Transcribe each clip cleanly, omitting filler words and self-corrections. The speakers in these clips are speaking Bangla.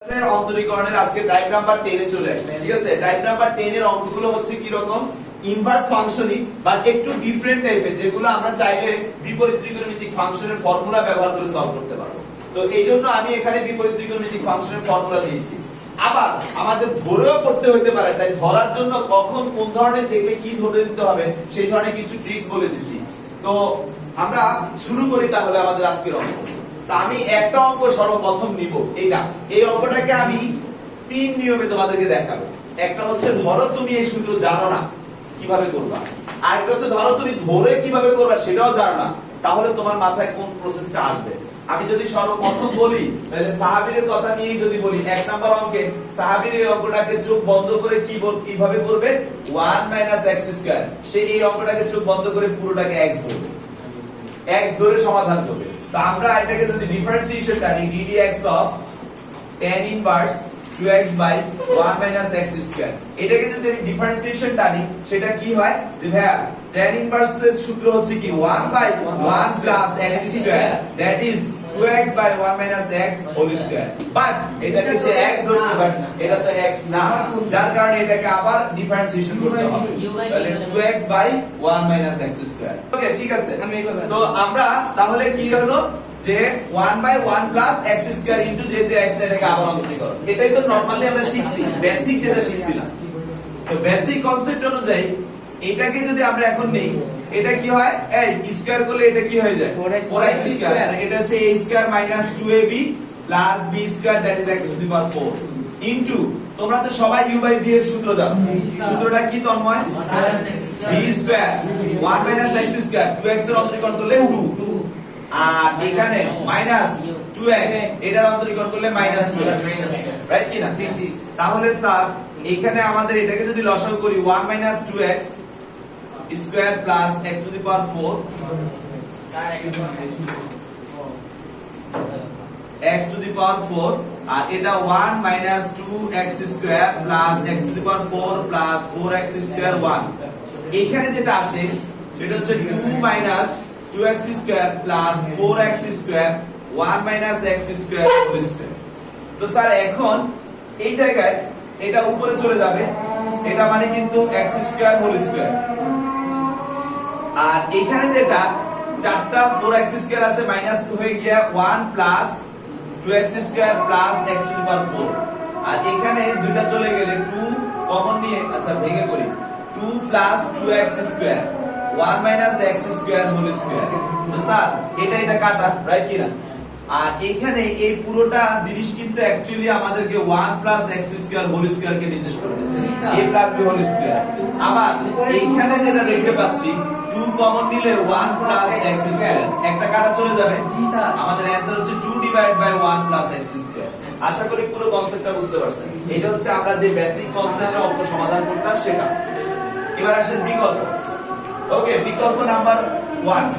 এর অন্তরীকরণের আজকে টাইপ নাম্বার 10 এ চলে আসছে। ঠিক আছে, টাইপ নাম্বার 10 এর অঙ্কগুলো হচ্ছে কি রকম ইনভার্স ফাংশনই বাট একটু ডিফারেন্ট টাইপের, যেগুলো আমরা চাইলে বিপরীত ত্রিকোণমিতিক ফাংশনের ফর্মুলা ব্যবহার করে সলভ করতে পারবো। তো এইজন্য আমি এখানে বিপরীত ত্রিকোণমিতিক ফাংশনের ফর্মুলা দিয়েছি। আবার আমাদের ধরেও করতে হতে পারে, তাই ধরার জন্য কখন কোন ধরনের দেখলে কি ধরে নিতে হবে সেই ধরনের কিছু ট্রিক্স বলে দিছি। তো আমরা শুরু করি তাহলে আমাদের আজকের অঙ্ক। তা আমি একটা অঙ্ক সর্বপ্রথম নিব, এটা এই অঙ্কটাকে আমি তিন নিয়মে তোমাদেরকে দেখাবো। একটা হচ্ছে ধরো তুমি এই সূত্র জানো না কিভাবে করবা, আর একটা হচ্ছে ধরো তুমি ধরে কিভাবে করবা সেটাও জানো না, তাহলে তোমার মাথায় কোন প্রসেসটা আসবে। আমি যদি সর্বপ্রথম বলি তাহলে সাহাবীর কথা নিয়ে যদি বলি, এক নাম্বার অঙ্কে সাহাবীর এই অঙ্কটাকে চোখ বন্ধ করে কিভাবে করবে 1 - x², সে এই অঙ্কটাকে চোখ বন্ধ করে পুরোটাকে x ধরবে, x ধরে সমাধান করবে। তো আমরা এটাকে যদি ডিফারেন্সিয়েশন টানি ddx of tan inverse 2x by 1 - x², এটাকে যদি আমি ডিফারেন্সিয়েশন টানি সেটা কি হয় যে ভাইয়া tan ইনভার্স এর সূত্র হচ্ছে কি 1/1 plus x² that is 2x by 1 - x whole square. But এটাকে সে x ধরছে, বাট এটা তো x না, যার কারণে এটাকে আবার ডিফারেন্সিয়েশন করতে হবে, তাহলে 2x বাই 1 - x²। ওকে, ঠিক আছে। তো আমরা তাহলে কি হলো যে 1/1 প্লাস x² ইনটু যেহেতু x এটাকে আবার অন্তরীকরণ, এটাই তো নরমালি আমরা শিখছি, বেসিক যেটা শিখছিলাম। তো বেসিক কনসেপ্ট অনুযায়ী এটাকে যদি আমরা এখন নেই, এটা কি হয় এই স্কয়ার করলে এটা কি হয়ে যায় 4x², এটা হচ্ছে a² - 2ab plus b² that is x to the power 4 into, তোমরা তো সবাই u/v এর সূত্র জানো, সূত্রটা কি তন্ময় b² 1 - x², 2x এর অন্তরীকরণ করলে 2, আর এখানে মাইনাস 2x এটার অন্তরীকরণ করলে -2x, রাইট কি না? তাহলে স্যার এখানে আমাদের এটাকে যদি লসাগু করি 1 - 2x square plus x to the power 4 x to the power 4, আর এটা 1 - 2x square plus x to the power 4 plus 4x square 1, এখানে যেটা আসে সেটা হচ্ছে 2 - 2x square plus 4x square 1 - x square whole square. তো স্যার এখন এই জায়গায় এটা উপরে চলে যাবে, এটা মানে কিন্তু x স্কয়ার হোল স্কয়ার, আর এখানে যেটা চারটা 4x স্কয়ার আছে মাইনাস হয়ে গিয়া 1 plus 2x square plus x to the power 4, আর এখানে দুইটা চলে গেলে 2 কমন নিয়ে, আচ্ছা ভেঙে করি 2 plus 2x square 1 - x square whole square. তো স্যার এটা কাটা, রাইট কি না? আর এখানে এই পুরোটা জিনিস কিন্তু অ্যাকচুয়ালি আমাদেরকে 1 plus x square whole square কে নির্দেশ করতেছে, a plus b whole square. আবার এইখানে যেটা দেখতে পাচ্ছি 2 কমন নিলে 1 প্লাস x স্কয়ার, একটা কাটা চলে যাবে, আমাদের অ্যানসার হচ্ছে 2 divide by 1 plus x square. আশা করি পুরো কনসেপ্টটা বুঝতে পারছেন। এটা হচ্ছে আমরা যে বেসিক কনসেপ্টে অঙ্ক সমাধান করতাম সেটা। এবার আসেন বিকল্প। ওকে, বিকল্প নাম্বার 1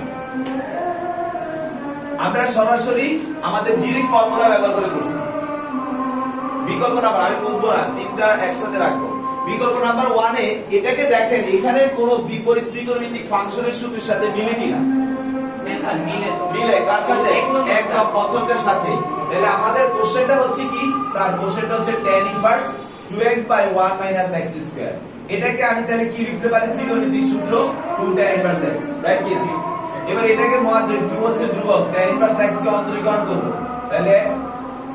আমরা সরাসরি আমাদের ডিরেক্ট ফর্মুলা ব্যবহার করে করছি। বিকল্প নাম্বার আমি বুঝবো না, তিনটা একসাথে রাখবো। বিকল্প নাম্বার 1 এ এটাকে দেখেন এখানে কোনো বিপরীত ত্রিকোণমিতিক ফাংশনের সূত্রের সাথে মিলে কিনা, মিলে। কার সাথে? একদম প্রথমটার সাথে। তাহলে আমাদের কোশ্চেনটা হচ্ছে কি স্যার, কোশ্চেনটা হচ্ছে tan inverse 2x by 1 - x²। এটাকে আমি তাহলে কি লিখতে পারি ত্রিকোণমিতিক সূত্র 2 tan ইনভার্স x, রাইট কি না? এবার এটাকে মহাজ 2 হচ্ছে ধ্রুবক, tan ইনভার্স x কে অন্তরীকরণ করব, তাহলে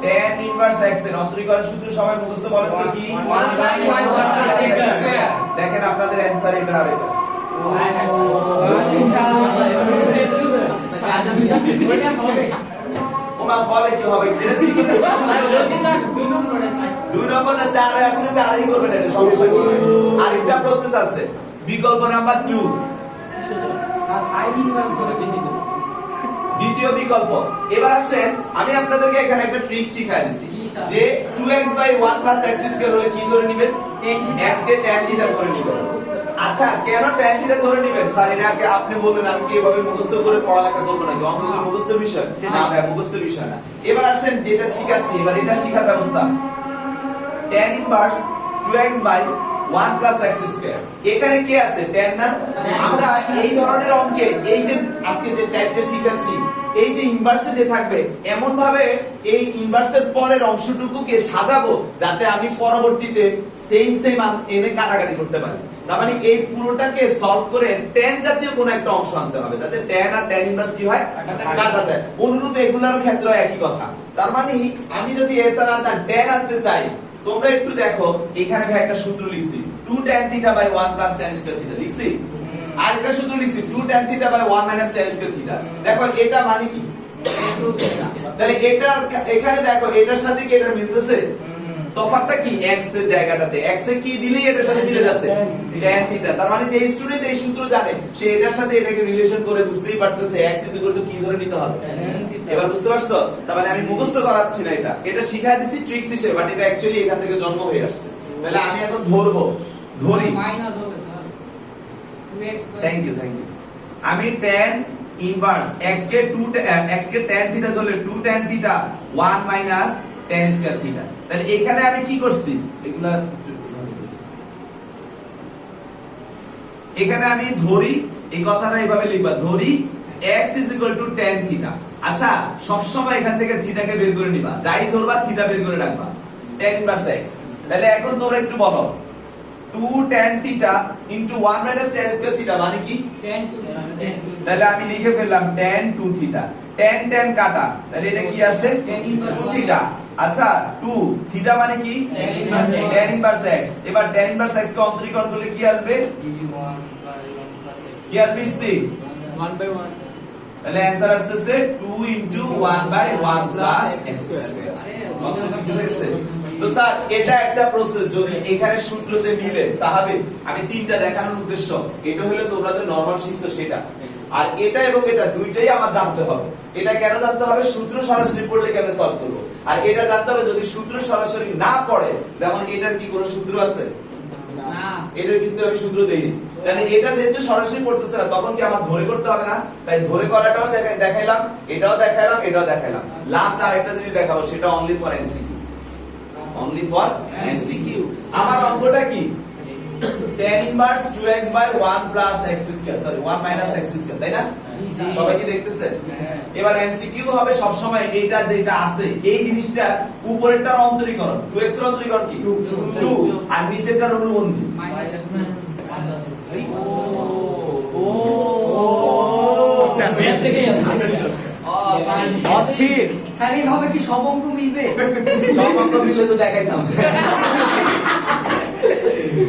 tan ইনভার্স x এর অন্তরীকরণ সূত্র সবাই মুখস্থ বলেন তো কি 1/1 দেখেন আপনাদের অ্যানসার এটা আর এটা ওমা বলে কি হবে, দুই নম্বর না 4 এ আসলে 4ই করবেন, এটা সমস্যা কি? আরেকটা প্রসেস আছে বিকল্প নাম্বার 2 দ্বিতীয় বিকল্প। এবার আসেন আমি আপনাদেরকে এখানে একটা ট্রিক শিখাই দিছি যে 2x বাই 1 প্লাস x² হলে কি ধরে নেবেন, x কে tan থিটা ধরে নেবেন। আচ্ছা কেন tan থিটা ধরে নেবেন স্যার, এটাকে আপনি বলবেন আমি কি এভাবে মুখস্থ করে পড়ালেখা করব নাকি, অঙ্ক কি মুখস্থ বিষয় না? ভাই মুখস্থ বিষয় না। এবার আসেন যেটা শিখাচ্ছি, এবার এটা শেখার ব্যবস্থা tan inverse 2x by 1 plus x², এখানে কি আছে tan না? আমরা এই ধরনের অঙ্কে এই যে আজকে যে টাইপটা শিখাচ্ছি এই যে ইনভার্সে যে থাকবে এমন ভাবে এই ইনভার্সের পরের অংশটুকুকে সাজাবো যাতে আমি পরবর্তীতে সেম এনে কাটাকাটি করতে পারি। তার মানে এই পুরোটাকে সলভ করে tan জাতীয় কোন একটা অংশ আনতে হবে যাতে tan আর tan ইনভার্স কি হয় কাটা যায়। অনুরূপ এগুলোর ক্ষেত্রে একই কথা। তার মানে আমি যদি s আর tan আনতে চাই, তোমরা একটু দেখো এখানে ভাই একটা সূত্র লিখছি 2 tan theta by 1 plus tan square theta লিখছি, আর একটা সূত্র লিখছি 2 tan theta by 1 minus tan square theta। দেখো এটা মানে কি, তাহলে এটা এখানে দেখো এটার সাথে কি এটা মিলতেছে? তফাৎটা কি x এর জায়গাটাতে x এ কি দিলেই এটার সাথে মিলে যাচ্ছে tan theta। তার মানে যে স্টুডেন্ট এই সূত্র জানে সে এটার সাথে এটাকে রিলেশন করে বুঝতেই পারতেছে x কি ধরে নিতে হবে। এবার বুঝতে পারছো? তার মানে আমি মুখস্থ করাচ্ছি না, এটা শিখাই দিছি ট্রিক্স হিসেবে, বাট এটা অ্যাকচুয়ালি এখান থেকে জন্ম হয়ে আসছে। তাহলে আমি এখন ধরি মাইনাস হবে স্যার 2x থ্যাংক ইউ আমি tan ইনভার্স x কে tan থিটা ধরলে 2 tan theta 1 minus tan square theta. তাহলে এখানে আমি কি করছি এগুলা এখানে আমি ধরি এই কথাটা এইভাবে লিখবা, ধরি x tan থিটা। আচ্ছা সব সময় এখান থেকে থিটাকে বের করে নিবা, যাই ধরবা থিটা বের করে রাখবা tan ইনভার্স x। তাহলে এখন তোমরা একটু বলো 2 tan theta into 1 minus tan square theta মানে কি? tan 2 তাহলে আমি লিখে ফেললাম tan 2 theta, tan কাটা, তাহলে এটা কি আসে 2 theta। আচ্ছা 2 theta মানে কি? tan inverse x। এবার tan inverse x কে অন্তরীকরণ করলে কি আসবে? কি আসবে ইস্তি 1 by 1। তাহলে অ্যানসার আসছে 2 into 1 by 1 plus x square। তো স্যার এটা একটা প্রসেস, যদি এখানে সূত্রতে মিলে স্বাভাবিক। আমি তিনটা দেখানোর উদ্দেশ্য এটা হলো তোমরা যে নরমাল শিখছো সেটা, আর এটা এবং এটা দুইটাই আমার জানতে হবে। এটা কেন জানতে হবে? সূত্র সরাসরি পড়লে কেমনে সলভ করব, আর এটা জানতে হবে যদি সূত্র সরাসরি না পড়ে, যেমন এটার কি কোনো সূত্র আছে না, এটার কিন্তু আমি সূত্র দেইনি। তাহলে এটা যেহেতু সরাসরি পড়তেছে না তখন কি আমার ধরে করতে হবে না? তাই ধরে করাটাও দেখাইলাম, এটাও দেখাইলাম, এটাও দেখাইলাম। লাস্ট আরেকটা জিনিস দেখাবো, সেটা only for MCQ. Only for MCQ. আমার অঙ্কটা কি? tan inverse 2x by 1 plus x square, sorry 1 minus x square, তাই না? সবাই কি দেখতেছেন? এবার এমসিকিউ হবে সব সময় এইটা যেটা আছে এই জিনিসটা উপরেরটার অন্তরীকরণ, 2x এর অন্তরীকরণ কি 2 আর নিচেরটার অনুবন্ধী। অস্থির স্যার, এইভাবে কি সব অঙ্ক মিলবে? সব অঙ্ক মিললে তো দেখাইতাম,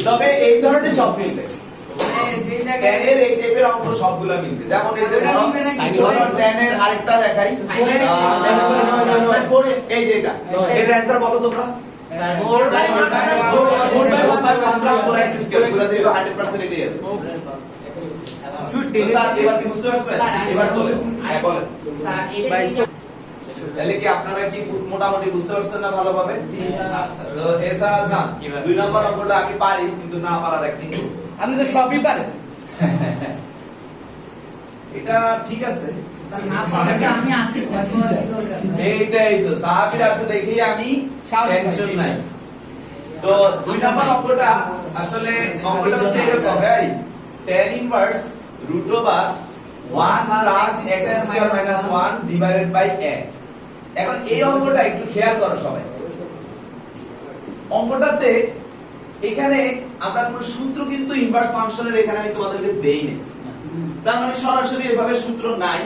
তবে এই ধরনের সব মিলবে। tan এর এই টাইপের অঙ্ক সবগুলা মিলবে। যেমন এই যে ধরো tan এর আরেকটা দেখাই, এই যে এটা এর অ্যানসার বলো তোমরা 4 by 1 4 x স্কয়ার, পুরো দিকে 100% এটাই হবে। স্যার এবার কি বুঝতে পারছেন? এবার বলেন, হ্যাঁ বলেন স্যার এটা তাহলে কি আপনারা কি মোটামুটি বুঝতে পারছেন না ভালোভাবে? তো এসা না 2 নম্বর অঙ্কটা আমি পারি কিন্তু না পারার একদিন আপনি তো সবই পারেন। এটা ঠিক আছে, স্যার না পারলে আমি আসি এইটাই তো সাহাবীর আছে দেখি আমি টেনশন নাই। তো 2 নম্বর অঙ্কটা আসলে অঙ্কটা হচ্ছে এরকম, ভাই tan inverse root over 1 plus x square minus 1 divided by x। এখন এই অঙ্কটা একটু খেয়াল করো সবাই। অঙ্কটাতে এখানে আমরা কোনো সূত্র কিন্তু ইনভার্স ফাংশনের এখানে আমি তোমাদেরকে দেই না, তার মানে সরাসরি এভাবে সূত্র নাই,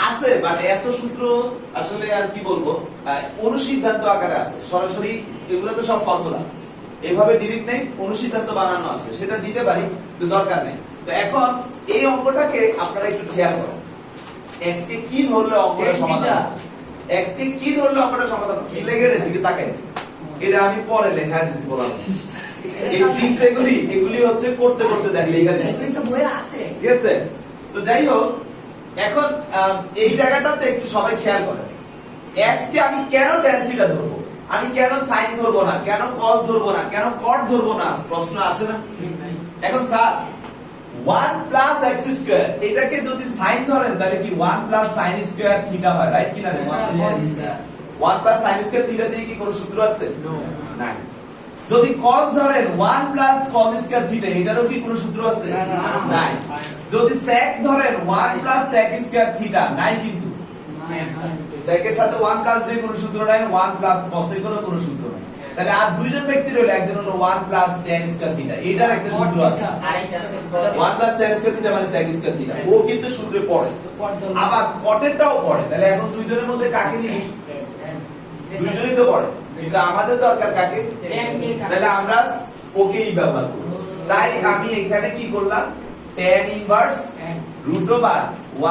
আছে বাট এত সূত্র আসলে আর কি বলবো অনুসিদ্ধান্ত আকারে আছে। সরাসরি এগুলো তো সব ফর্মুলা, এভাবে ডাইরেক্ট নাই, অনুসিদ্ধান্ত বানানো আছে, সেটা দিতে পারি কিন্তু দরকার নেই। তো এখন এই অঙ্কটাকে আপনারা একটু খেয়াল করুন, x কে কি ধরলে অঙ্কটা সমাধান হবে, x কে কি ধরলে অঙ্কটা সমাধান হবে, কি লেগে এর দিকে তাকাই, এটা আমি পরে লেখা দিছি বললাম। এই ট্রিক্স এগুলি হচ্ছে করতে করতে দেখ লেখা দিছি, এটা বইয়ে আছে, ঠিক আছে? তো যাই হোক, এখন এই জায়গাটাতে একটু সবাই খেয়াল করেন, x কে আমি কেন tan থিটা ধরবো, আমি কেন sin ধরবো না, কেন cos ধরবো না, কেন cot ধরবো না, প্রশ্ন আসে না? এখন স্যার 1 plus x square এটাকে যদি sin ধরেন তাহলে কি 1 plus sin square থিটা হয়, রাইট কি না? 1 plus sin square থিটা দিয়ে কি কোনো সূত্র আছে? নাই। যদি cos ধরেন 1 plus cos square থিটা এটারও কি কোনো সূত্র আছে? নাই। যদি sec ধরেন 1 plus sec square থিটা নাই কিন্তু, sec এর সাথে 1 প্লাস দিয়ে কোনো সূত্র নাই, 1 প্লাস cos এর কোনো সূত্র নাই। তাহলে আর দুইজন ব্যক্তি রইল, একজন হলো 1 প্লাস tan স্কয়ার থিটা, এইটার একটা সূত্র আছে। 1 প্লাস tan স্কয়ার থিটা মানে sec স্কয়ার থিটা, ও কিন্তু সূত্রে পড়ে। আবার কটেরটাও পড়ে। তাহলে এখন দুইজনের মধ্যে কাকে নিবি? দুইজনই তো পড়ে, কিন্তু আমাদের দরকার কাকে? তাহলে আমরা ওকেই ব্যবহার করব। তাই আমি এখানে কি করলাম? tan inverse root over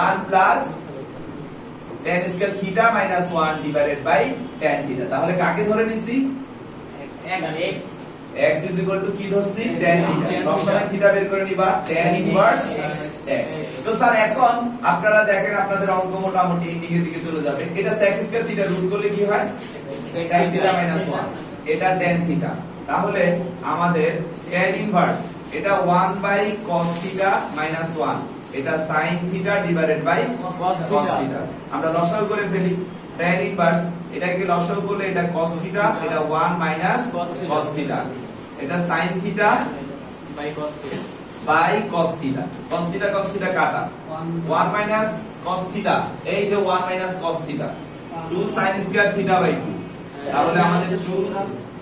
1 plus tan square theta minus 1 divided by tan theta. তাহলে কাকে ধরে নিছি? x is equal to কি ধরছি? tan theta. সবসময় থিটা বের করে নিবা, tan ইনভার্স x। তো স্যার এখন আপনারা দেখেন আপনাদের অঙ্ক মোটামুটি এন্ডিং এর দিকে চলে যাবে। এটা sec স্কয়ার থিটা রুট করলে কি হয়? sec theta minus 1। এটা tan থিটা। তাহলে আমাদের tan ইনভার্স এটা 1 বাই cos থিটা মাইনাস 1, এটা sin theta divided by cos theta. আমরা লসাগু করে ফেলি। tan ইনভার্স এটাকে লসাগু করলে এটা cos থিটা, এটা 1 মাইনাস cos থিটা, এটা sin theta by cos theta. cos theta কাটা, 1 মাইনাস cos থিটা, এই যে 1 minus cos theta, 2 sin square theta by 2। তাহলে আমাদের 2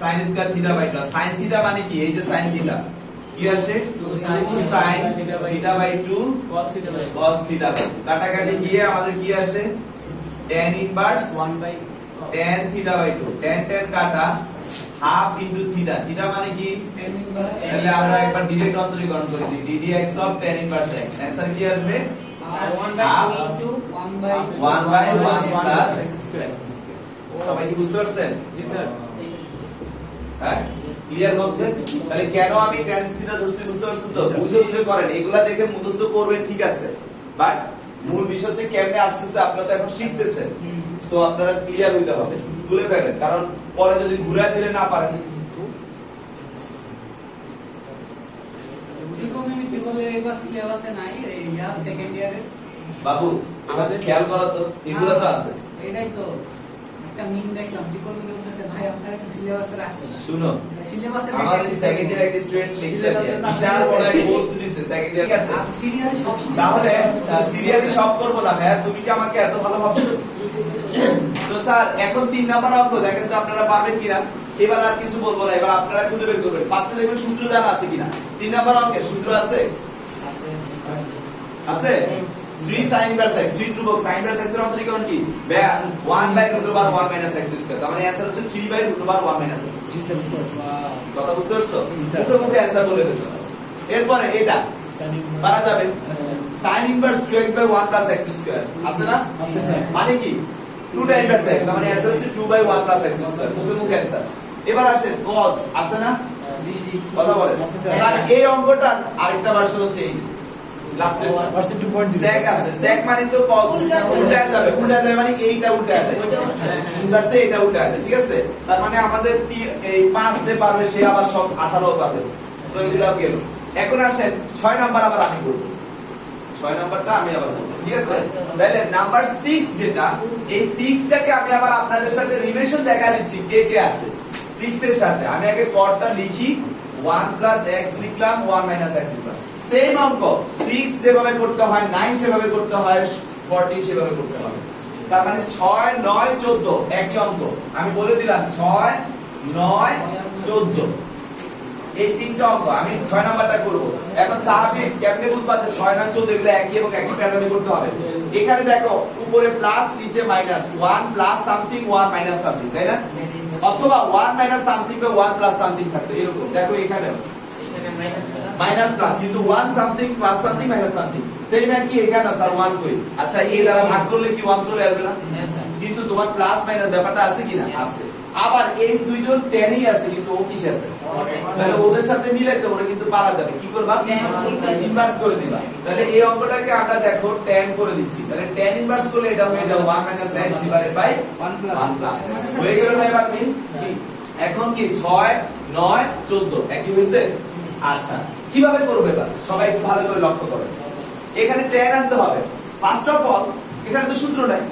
sin square theta by 2। sin theta মানে কি? এই যে sin থিটা কি আসে? 2 sin theta by 2 cos theta by 2। কাটাকাটি গিয়ে আমাদের কি আসে? tan inverse 1 by tan theta by 2। tan কাটা, হাফ ইনটু থিটা। থিটা মানে কি? তাহলে আমরা একবার ডাইরেক্ট অন্তরীকরণ করে দিই, ddx of tan inverse x। Answer কি আসবে? 1 বাই 1 প্লাস x স্কয়ার। সবাই কি বুঝতে পারছেন? জি স্যার। হ্যাঁ, ক্লিয়ার কনসেপ্ট? তাহলে কেন আমি tan থিটা ধরছি বুঝতে পারছেন তো? বুঝে বুঝে করেন, এগুলা দেখে মুখস্থ করবেন ঠিক আছে, বাট মূল বিষয় হচ্ছে কেমনে আসতেছে, আপনারা তো এখন শিখতেছেন। সো আপনারা ক্লিয়ার হইতে হবে, তুলে ফেলেন, কারণ পরে যদি ঘুরায় দিলে না পারেন। ত্রিকোণমিতি বলে এবার সিলেবাসে নাই, এই সেকেন্ড ইয়ারে। বাবু আমাদের খেয়াল করা তো, এগুলো তো আছে। এটাই তো একটা মিন দেখলাম, ত্রিকোণমিতি বলতেছে ভাই আপনারা কি সিলেবাসে রাখছেন? শুনো, সিলেবাসে আমার এই সেকেন্ড ইয়ার একটা স্টুডেন্ট লিখছে, বিশাল বড় একটা পোস্ট দিছে সেকেন্ড ইয়ার। ঠিক আছে, সিরিয়াল সব। তাহলে সিরিয়ালি সব করব না ভাই, তুমি কি আমাকে এত ভালো ভাবছো? তো স্যার এখন 3 নাম্বার অঙ্ক দেখেন তো আপনারা পারবেন কিনা। এবার আর কিছু বলবো না, এবার আপনারা খুঁজে বের করবেন। ফার্স্টে দেখবেন সূত্র জানা আছে কিনা। 3 নাম্বার অঙ্কের সূত্র আছে? আছে 3 sin inverse x, 3 ধ্রুবক sin inverse x এর অন্তরীকরণ কি? 1 বাই √1 1 - x স্কয়ার। তার মানে आंसर হচ্ছে 3 বাই √1 1 - x। জি স্যার, কথা বুঝতে পারছো? মুখে মুখে आंसर বলে দিতে। এরপরে এটা পারা যাবে sin inverse 2x by 1 plus x square. আছে না? আছে স্যার। মানে কি? 2 tan inverse x, তার মানে आंसर হচ্ছে 2 বাই 1 প্লাস x স্কয়ার। মুখে মুখে आंसर। এবার আসে cos, আছে না? কথা বলে। স্যার এই অঙ্কটার আরেকটা ভার্সন হচ্ছে এই লাস্টের ভার্সন 2.0 sec আছে। sec মানে তো cos, উল্টায় যাবে, মানে এইটা উল্টায় যায়, ইনভার্সে এটা উল্টায় যায়। ঠিক আছে, তার মানে আমাদের এই 5 যে পারবে সে আবার সব 18 পারবে। সো এগুলা গেল। এখন আসেন 6 নাম্বার আবার আমি করব। 6 নাম্বারটা আমি আবার করব। ঠিক আছে, তাহলে নাম্বার 6 যেটা, এই 6 টাকে আমি আবার আপনাদের সাথে রিলেশন দেখা দিচ্ছি কে কে আছে 6 এর সাথে। আমি আগে করটা লিখি, 1 প্লাস x লিখলাম, 1 মাইনাস x লিখলাম। সেম অঙ্ক 6 যেভাবে করতে হয়, 9 সেভাবে করতে হয়, 14 সেভাবে করতে হয়। তার মানে 6 9 14 একই অঙ্ক। আমি বলে দিলাম 6 9 14 এই তিনটা অঙ্ক আমি 6 নাম্বারটা করব। এখন স্বাভাবিক কেমনে বুঝবা যে 6 9 14 এগুলো একই এবং একই প্যাটার্নে করতে হবে? এখানে দেখো উপরে প্লাস নিচে minus, 1 plus something 1 minus something, তাই না? অথবা 1 মাইনাস সামথিং বা 1 প্লাস সামথিং থাকতো এরকম। দেখো এখানেও মাইনাস প্লাস, কিন্তু 1 something plus something minus something same একই। এখানে স্যার 1 কই? আচ্ছা এই দ্বারা ভাগ করলে কি 1 চলে আসবে না? কিন্তু তোমার প্লাস মাইনাস ব্যাপারটা আছে কিনা? আছে। আবার এই দুইজন টেনই আছে, কিন্তু ও কিসে আছে? তাহলে ওদের সাথে মিলাইতে ওরা কিন্তু পারা যাবে। কি করবা? ইনভার্স করে দিবা। তাহলে এই অঙ্কটাকে আমরা দেখো tan করে দিচ্ছি। তাহলে tan ইনভার্স করলে এটা হয়ে যাবে 1 - x divided by 1 plus x। হয়ে গেল না এবার মিল? এখন কি 6 9 14 একই হইছে? আচ্ছা কিভাবে করব এবার সবাই একটু ভালো করে লক্ষ্য করুন। এখানে tan আনতে হবে। ফার্স্ট অফ অল এখানে তো সূত্র নাই,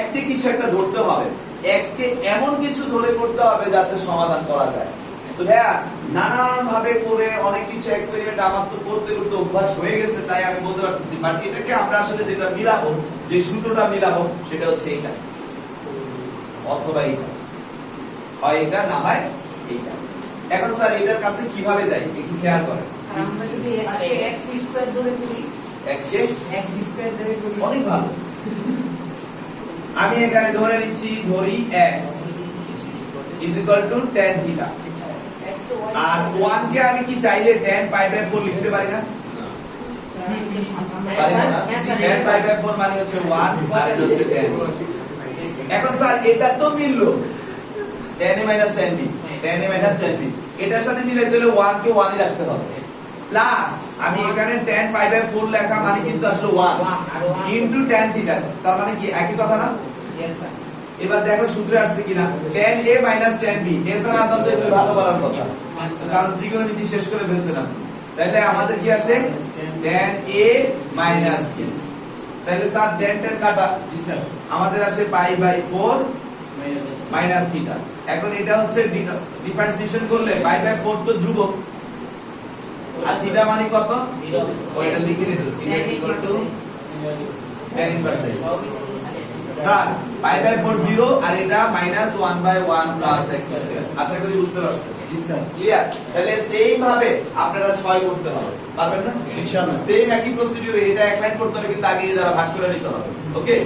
x কে কিছু একটা ধরতে হবে। x কে এমন কিছু ধরে করতে হবে যাতে সমাধান করা যায়। তো ভাইয়া নানান ভাবে করে অনেক কিছু এক্সপেরিমেন্ট আমার তো করতে করতে অভ্যাস হয়ে গেছে, তাই আমি বলতে পারতেছি। বাট এটাকে আমরা আসলে যেটা মিলাবো, যে সূত্রটা মিলাবো সেটা হচ্ছে এইটা অথবা এইটা, হয় এটা না হয় এইটা। এখন স্যার এটার কাছে কিভাবে যাই একটু খেয়াল করেন। স্যার আমরা যদি x কে x স্কয়ার ধরে করি, x কে x স্কয়ার ধরে করি, অনেক ভালো। আমি এখানে ধরে নিচ্ছি, ধরি x is equal to tan theta, x তো y আর 1 কে আমি কি চাইলে tan pi by 4 লিখতে পারি না? পারি না? tan pi by 4 মানে হচ্ছে 1 আর এটা হচ্ছে tan। এখন স্যার এটা তো মিললো, tan a minus tan b, tan a minus tan b, এটার সাথে মিলাইতে হলে 1 কে 1 ই রাখতে হবে, প্লাস আমি এখানে tan pi by 4 লেখা মানে কিন্তু আসলে 1 ইনটু tan theta, তার মানে কি একই কথা না? yes sir। এবার দেখো সূত্রে আসছে কিনা, tan a minus tan b, এছাড়া আদতে এগুলো ভালো বলার কথা, কারণ ত্রিকোণমিতি শেষ করে ফেলছিলাম। তাহলে আমাদের কি আসে tan a minus b, তাহলে স্যার tan কাটা, জি স্যার, আমাদের আসে pi by 4 মাইনাস থিটা। এখন এটা হচ্ছে ডিফারেন্সিয়েশন করলে pi by 4 তো ধ্রুবক, আর থিটা মানে কত? ওইটা লিখে নিতে, theta equal to tan inverse x। Sir pi by 4 0 আর এটা minus 1 by 1 plus x square. আশা করি বুঝতে পারছেন। জি স্যার। ক্লিয়ার? তাহলে সেম ভাবে আপনারা 6 করতে হবে, পারবেন না? ইনশাআল্লাহ। সেম একই প্রসিডিউরে এটা এক লাইন করতে হবে, কিন্তু আগে এই দ্বারা ভাগ করে নিতে হবে। ওকে,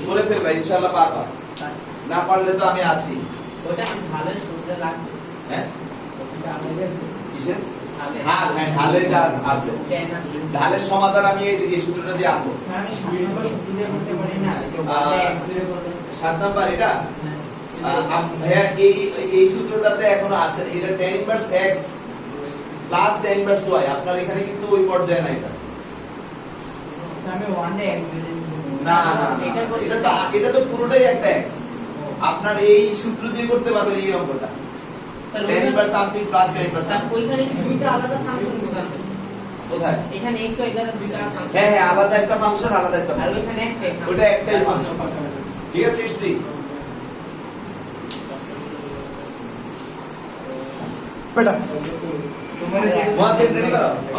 করে ফেলবা ইনশাআল্লাহ, পারবা। না পারলে তো আমি আছি। ওটা ঢালের সূত্রে লাগবে। হ্যাঁ, ওটা আমাদের কিসের ঢাল? হ্যাঁ, ঢালের যা আসবে, টেন আসবে। ঢালের সমাধান আমি এই সূত্রটা দিয়ে আনবো। স্যার আমি 7 নম্বর সূত্র দিয়ে করতে পারি না, এই যে x দিয়ে করতে। 7 নাম্বার এটা ভাইয়া এই সূত্রটাতে এখনো আসে, এটা tan inverse x plus tan inverse y, আপনার এখানে কিন্তু ওই পর্যায়ে না এটা। স্যার আমি 1 ডে x দিয়ে না না না, এটা তো পুরোটাই একটা x, আপনার এই সূত্র দিয়ে করতে পারবেন এই অঙ্কটা, tan inverse something plus tan inverse. Sir ওইখানে কি দুইটা আলাদা ফাংশন বোঝানো হয়েছে? কোথায়? এখানে x y দ্বারা দুইটা ফাংশন। হ্যাঁ হ্যাঁ, আলাদা একটা ফাংশন, আলাদা একটা আর function। ওইখানে একটাই function। ওটা একটাই ফাংশন, ঠিক আছে? সৃষ্টি বেটা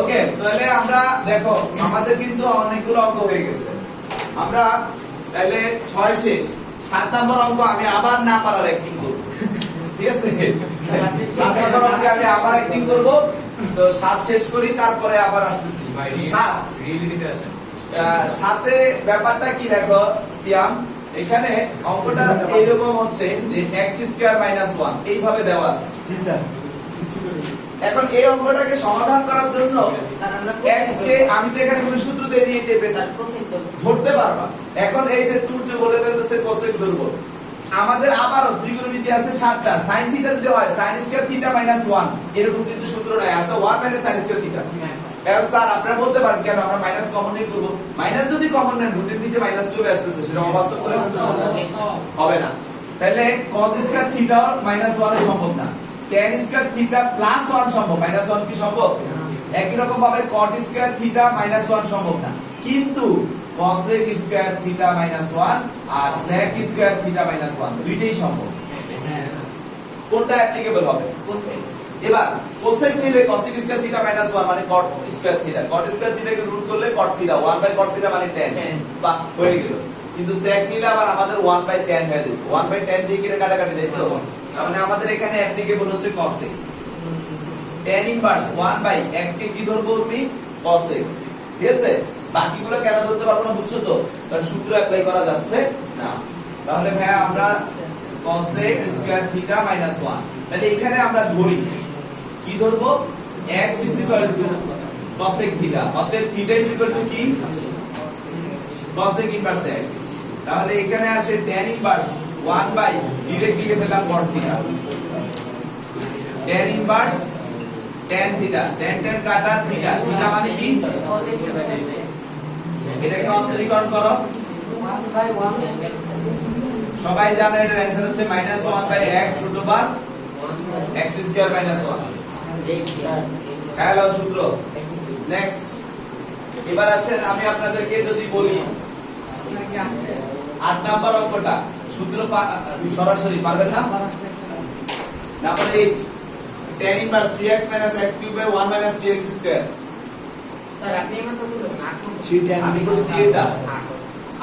ওকে, তাহলে আমরা দেখো আমাদের কিন্তু অনেকগুলো অঙ্ক হয়ে গেছে, আমরা তাহলে 6 শেষ। 7 নাম্বার অঙ্ক আমি আবার না পারার অ্যাক্টিং করব, ঠিক আছে? 7 নাম্বার অঙ্কে আমি আবার অ্যাক্টিং করব, তো 7 শেষ করি, তারপরে আবার আসতেছি 7 রিয়েলিটিতে আসেন। সাথে ব্যাপারটা কি দেখো সিয়াম, এখানে অঙ্কটা এইরকম হচ্ছে যে x স্কয়ার মাইনাস 1 এইভাবে দেওয়া আছে। জি স্যার। এখন এই অঙ্কটাকে সমাধান করার জন্য স্যার আমরা x কে আমি তো এখানে কোনো সূত্র দেই নি, টেপে স্যার কোসেক দেবো। ধরতে পারবা। এখন এই যে তুই যে বলে ফেলতেছে কোসেক ধরবো, আমাদের আবারও ত্রিকোণমিতি আছে 7টা। sin থিটা যদি হয় sin স্কয়ার থিটা মাইনাস 1, এরকম কিন্তু সূত্র নাই, আছে 1 মাইনাস sin স্কয়ার থিটা। এখন স্যার আপনারা বলতে পারেন কেন আমরা মাইনাস কমন নিয়ে করব? মাইনাস যদি কমন নেন, রুটের নিচে মাইনাস চলে আসতেছে, সেটা অবাস্তব করে ফেলতেছে, হবে না। তাহলে cos স্কয়ার থিটা মাইনাস 1 এ সম্ভব না, tan স্কয়ার থিটা প্লাস 1 সম্ভব, মাইনাস 1 কি সম্ভব? একই রকম ভাবে cot স্কয়ার থিটা মাইনাস 1 সম্ভব না, কিন্তু cosec স্কয়ার থিটা মাইনাস 1 আর sec স্কয়ার থিটা মাইনাস 1 দুইটাই সম্ভব। কোনটা অ্যাপ্লিকেবল হবে? কোসেক। এবার cosec নিলে cosec স্কয়ার থিটা মাইনাস 1 মানে cot square theta, cot square থিটাকে রুট করলে cot theta, 1 by cot theta মানে tan, বা হয়ে গেল। কিন্তু sec নিলে আবার আমাদের 1 বাই tan হয়ে যাবে, 1 বাই tan দিয়ে কেটে কাটাকাটি যায়, তো মানে আমাদের এখানে অ্যাপ্লিকেবল হচ্ছে cosec। tan inverse 1 by x কে কি ধরবো তুমি? cosec, ঠিক আছে? বাকিগুলো কেন ধরতে পারবো না বুঝছো তো? কারণ সূত্র অ্যাপ্লাই করা যাচ্ছে না। তাহলে ভাই আমরা cosec স্কয়ার থিটা মাইনাস 1, তাহলে এখানে আমরা ধরি কি ধরবো? x cosec থিটা, অতএব থিটা কি? cosec inverse x। তাহলে এখানে আসে tan ইনভার্স 1 বাই ডিরেক্ট লিখে ফেললাম cot theta, tan inverse tan theta, tan কাটা থিটা, থিটা মানে কি? Cosec inverse x। এটাকে অন্তরীকরণ করো, 1 বাই 1 সবাই জানে এটার অ্যানসার হচ্ছে minus 1 by x root over x square minus 1। Hello সূত্র। নেক্সট, এবার আসেন আমি আপনাদেরকে যদি বলি আপনার কি আসছে? 8 নাম্বার অঙ্কটা সূত্র সরাসরি পারবেন না? আবার আসছে একটা। Number 8 tan inverse 3x minus x cube by 1 minus 3x square sir আপনি আমার তো বলুন না আমি করছি এটা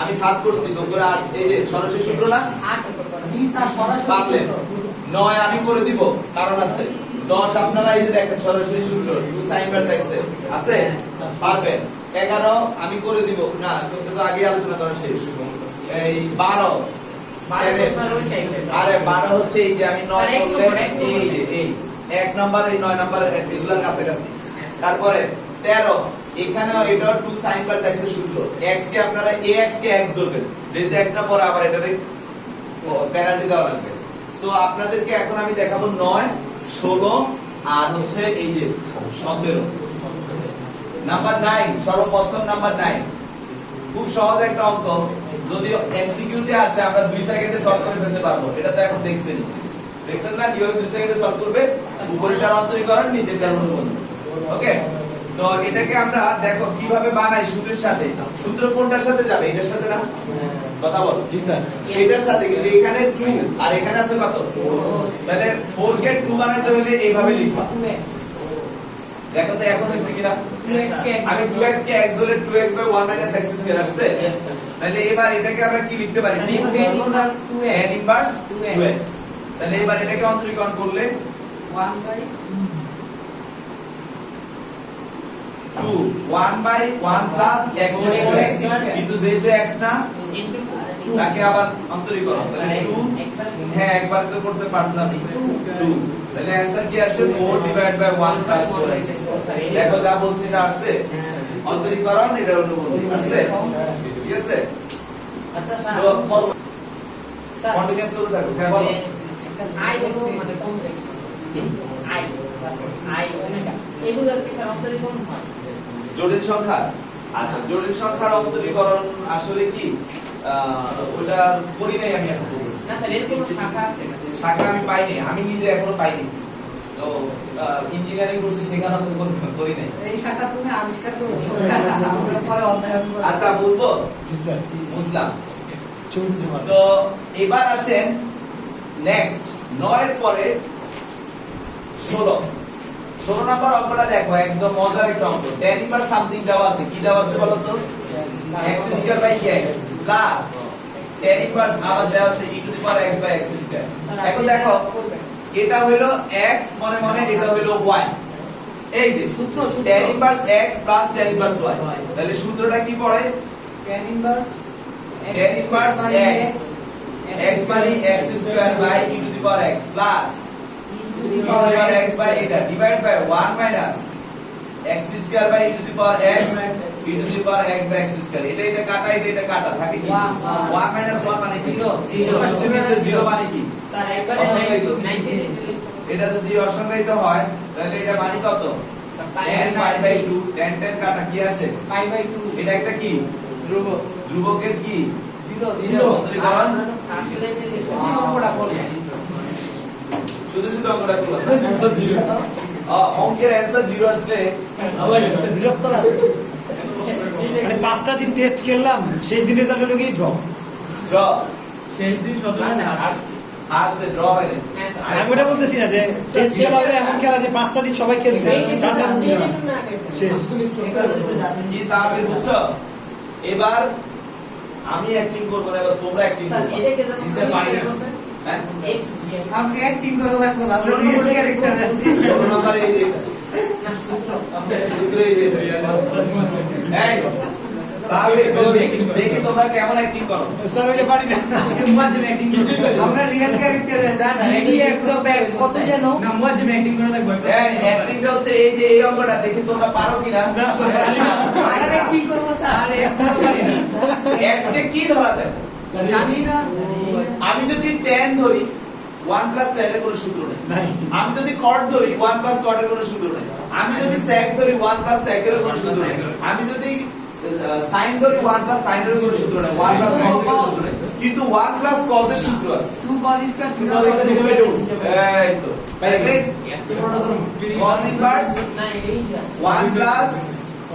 আমি 7 করছি তোমরা 8 এই যে সরাসরি সূত্র না 8 করতে ই স্যার সরাসরি পারলেন 9 আমি করে দিব কারণ আছে 10 আপনারা এই যে দেখেন সরাসরি সূত্র 2 sin inverse x এর আছে পারবেন 11 আমি করে দিব না তোমরা তো আগে আলোচনা করা শেষ এই 12 আরে 12 হচ্ছে এই যে আমি 9 করলে এই যে এই 1 নাম্বার এই 9 নাম্বার এগুলার কাছে কাছে তারপরে 13 এখানেও এটা 2 sin inverse x এর সূত্র x কে আপনারা ax কে x ধরবেন যেহেতু x না পরে আবার এটারে পেনাল্টি দেওয়া লাগবে সো আপনাদেরকে এখন আমি দেখাবো 9 16 আর হচ্ছে এই যে 17 নাম্বার 9 সর্বপ্রথম নাম্বার 9 খুব সহজ একটা অঙ্ক যদিও এমসিকিউ তে আসে আমরা 2 সেকেন্ডে সলভ করে ফেলতে পারবো এটা তো এখন দেখছেন না কিভাবে 2 সেকেন্ডে সলভ করবে উপরেরটার অন্তরীকরণ নিচেরটার অনুবন্ধন ওকে তো এটাকে আমরা দেখো কিভাবে বানাই সূত্রের সাথে সূত্র কোনটার সাথে যাবে এটার সাথে না কথা বল জি স্যার এটার সাথে কিন্তু এখানে 2 আর এখানে আছে কত 4 তাহলে 4 কে 2 বানাইতে হলে এইভাবে লিখবা 2x দেখো তো এখন হইছে কিনা 2x কে আমি 2x কে x ধরে 2x by 1 - x স্কয়ার আসছে তাহলে এবার এটাকে আমরা কি লিখতে পারি tan inverse 2x tan inverse 2x 2x তাহলে এবার এটাকে অন্তরীকরণ করলে 1 by 1 plus x স্কয়ার কিন্তু যেহেতু x না তাকে আবার অন্তরীকরণ তাহলে 2 হ্যাঁ একবার তো করতে পারতাম 2 তাহলে आंसर কি আসে 4 ডিভাইড বাই 1 প্লাস 4x দেখো যা বলছি না আসছে অন্তরীকরণ এটা অনুবন্ধী আসছে ঠিক আছে আচ্ছা স্যার তো কন্টিনিউয়াস চলতে থাকো হ্যাঁ বলো আই হলো মানে কোন আই আই ওমেগা এগুলোর কি স্যার অন্তরীকরণ হয় জটিল সংখ্যা আচ্ছা জটিল সংখ্যার অন্তরীকরণ আসলে কি ওটা করি নাই আমি এখন না স্যার এর কোনো শাখা আছে শাখা আমি পাইনি আমি নিজে এখনো পাইনি তো ইঞ্জিনিয়ারিং করছি সেখানে তো করি নাই এই শাখা তুমি আবিষ্কার করেছো আমরা পরে অধ্যয়ন করব আচ্ছা বুঝবো জি স্যার বুঝলাম চলুন জমা তো এবার আসেন নেক্সট 9 এর পরে 16 নাম্বার অঙ্কটা দেখো একদম মজার একটা অঙ্ক tan ইনভার্স সামথিং দেওয়া আছে কি দেওয়া আছে বলো তো x square by x plus tan inverse আবার দেওয়া আছে e to the power x by x square এখন দেখো এটা হলো x মনে মনে এটা হলো y এই যে সূত্র tan inverse x plus tan inverse y তাহলে সূত্রটা কি পড়ে tan inverse tan inverse x মানে x square by e to the power x plus e to the e to the power power x x by এটা divide by 1 minus x square by e to the power x e to the power x by x square এটা কাটা এটা কাটা থাকে কি 1 মাইনাস 1 মানে কি 0 মানে কি স্যার একবারে অসংখ্যায়িত। 90 এটা যদি অসংখ্যায়িত হয় তাহলে এটা মানে কত tan pi by 2 tan কাটা কি আসে pi by 2 এটা একটা কি ধ্রুব ধ্রুবকের কি 0 অন্তরীকরণ আমরা তো ফার্স্ট লেভেলে কি অঙ্কটা করলে শুধু অঙ্কটা করলাম आंसर 0 অঙ্কের आंसर 0 আসলে বিরক্ত লাগে মানে 5টা দিন টেস্ট খেললাম শেষ দিন রেজাল্ট হলো কি ড্র ড্র শেষ দিন 17 আসছে ড্র হয় না আমি ওটা বলতেছি না যে টেস্ট খেলা হলো এমন খেলা যে 5টা দিন সবাই খেলছে তারটা বুঝছে না শেষ কি সাহাবীর বুঝছো এবার আমি অ্যাক্টিং করব না এবার তোমরা অ্যাক্টিং স্যার করবে এটাকে যখন জিসে পারি না হ্যাঁ x আপনি অ্যাক্টিং করে লাগবে আমরা রিয়েল ক্যারেক্টার আছি 16 নম্বরে এই যে না সূত্র সূত্র এই যে এই সাহাবী দেখি তোমরা কেমন অ্যাক্টিং করো স্যার ওই যে পারি না আজকে মুয়াজ্জিম অ্যাক্টিং কিছুই করি আমরা রিয়েল ক্যারেক্টার আছি dx of x কত জানো না মুয়াজ্জিম অ্যাক্টিং করে লাগবে এই অ্যাক্টিংটা হচ্ছে এই যে এই অঙ্কটা দেখি তোমরা পারো কিনা আরে কি করব স্যার আরে x কে কি ধরা যায় জানি না আমি যদি tan ধরি 1 প্লাস tan এর কোনো সূত্র নেই নাই আমি যদি cot ধরি 1 প্লাস cot এর কোনো সূত্র নেই আমি যদি sec ধরি 1 প্লাস sec এর কোনো সূত্র নেই আমি যদি sin ধরি 1 প্লাস sin এর কোনো সূত্র নেই 1 প্লাস cos এর কোনো সূত্র নেই কিন্তু 1 প্লাস cos এর সূত্র আছে 2 cos square theta এই তো তাহলে এত বড় ধরুন cos ইনভার্স না এই যে আছে 1 plus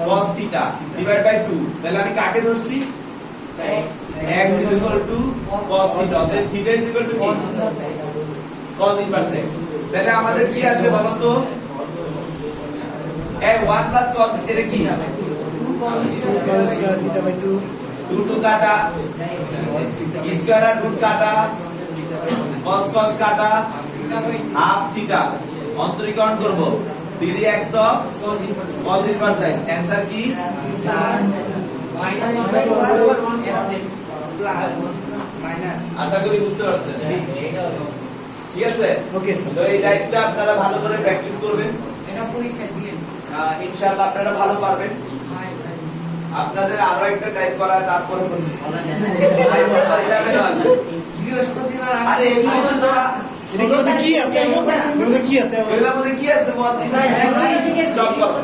cos theta divide by 2 তাহলে আমি কাকে ধরছি x x is equal to cos theta then theta is equal to কি cos inverse x তাহলে আমাদের কি আসে বলো তো? 1 প্লাস cos এটা কি? 2 স্কয়ার থিটা বাই 2 2 কাটা স্কয়ার আর রুট কাটা cos কাটা হাফ থিটা অন্তরীকরণ করব 3x of cos inverse x answer কি মাইনাস 1/1 প্লাস মাইনাস আশা করি বুঝতে পারছেন ঠিক আছে ওকে স্যার তো এই টাইপটা আপনারা ভালো করে প্র্যাকটিস করবেন এটা পরীক্ষা দিয়ে ইনশাআল্লাহ আপনারা ভালো পারবেন ভাই ভাই আপনাদের আরো একটা টাইপ করা তারপরে টাইপ নাম্বার 11 আছে বৃহস্পতিবার আরে এই জিনিসটা এটা কি আছে এর মধ্যে কি আছে এগুলোর মধ্যে কি আছে মহাত্রি স্টপ করো